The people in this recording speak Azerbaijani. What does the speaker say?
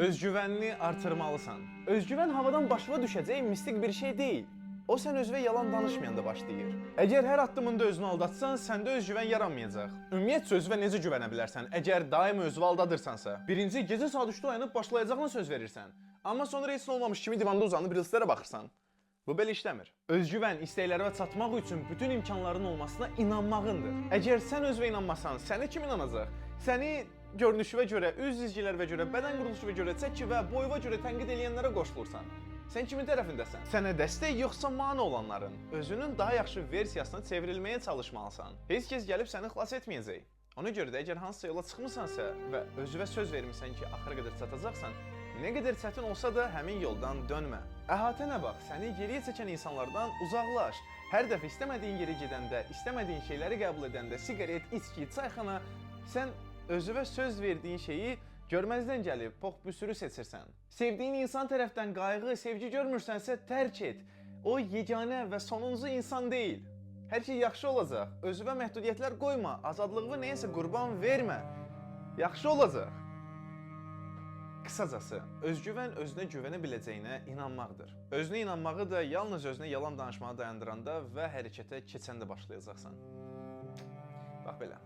Özgüvənini artırmalısan. Özgüvən havadan başına düşəcək mistik bir şey deyil. O sən özünə yalan danışmayanda başlayır. Əgər hər addımında özünü aldatsan, səndə özgüvən yaranmayacaq. Ümumiyyətcə özünə necə güvənə bilərsən? Əgər daim özünü aldadırsansa. Birinci, gecə saat 3-də oyanıb başlayacağına söz verirsən. Amma sonra heç nə olmamış kimi divanda uzanıb reelslərə baxırsan. Bu belə işləmir. Özgüvən istəklərinə çatmaq üçün bütün imkanların olmasına inanmağındır. Əgər sən özünə inanmasan, sənə kim inanacaq? Səni görünüşünə görə, üz cizgilərinə görə, bədən quruluşuna görə, çəki və boyuna görə tənqid edənlərə qoşulursan. Sən kimin tərəfindəsən? Sənə dəstək yoxsa mane olanların? Özünün daha yaxşı versiyasına çevrilməyə çalışmalısan. Heç kəs gəlib səni xilas etməyəcək. Ona görə də əgər hansısa yola çıxmısansa və özünə söz vermisən ki, axıra qədər çatacaqsan, nə qədər çətin olsa da həmin yoldan dönmə. Əhatənə bax, səni geriyə çəkən insanlardan uzaqlaş. Hər dəfə istəmədiyin yerə gedəndə, istəmədiyin şeyləri qəbul edəndə, siqaret, içki, çayxana, sən özünə söz verdiyin şeyi görməzdən gəlib poxbüsürü seçirsən. Sevdiyin insan tərəfdən qayğı, sevgi görmürsənsə tərk et. O yeganə və sonuncu insan deyil. Hər şey yaxşı olacaq. Özünə məhdudiyyətlər qoyma, azadlığını nəyəsə qurban vermə. Yaxşı olacaq. Qısacası, özgüvən özünə güvənə biləcəyinə inanmaqdır. Özünə inanmağı da yalnız özünə yalan danışmağı dayandıranda və hərəkətə keçəndə başlayacaqsan. Bax belə.